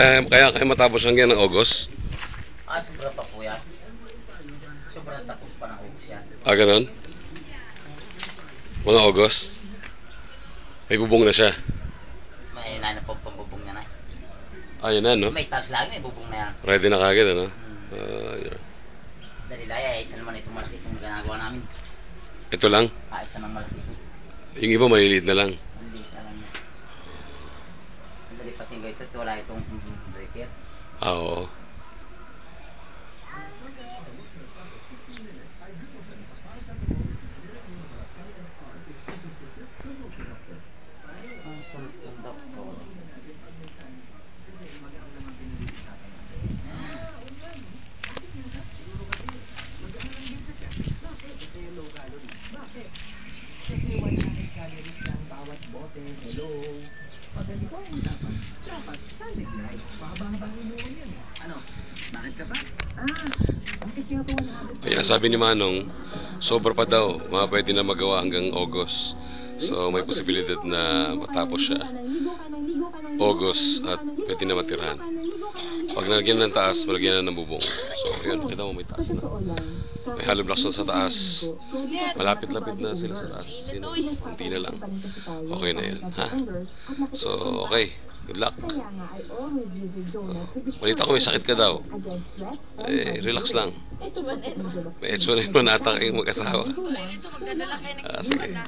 Kaya matapos hanggang ng August? Sobra pa po yan. Sobrang tapos pa ng August yan. Ganun? Mga August? May bubong na siya? May na po pambubong niya na. Yun na, no? May taas lagi, may bubong na yan. Ready na kagad, ano? Yeah. Dali laya, isa naman itong malaki itong ginagawa namin. Ito lang? Isa ng malaki ito. Yung iba maliliit na lang? Maliliit na lang yan. Dali patinggo ito, wala itong breaker. Oo. Ayan, sabi ni Manong, sobra pa daw, pwede na magawa hanggang August. So may posibilidad na matapos siya August at pwede na matirahan. Pag nalagyan ng taas, malagyan na ng bubong. So yun, kita mo may taas na. May hollow blocks na sa taas. Malapit-lapit na sila sa taas. Hindi na lang. Okay na yun, ha? So okay, good luck. Balita ko may sakit ka daw. Relax lang. May H1N1 ata kayong mag-asawa. Sige.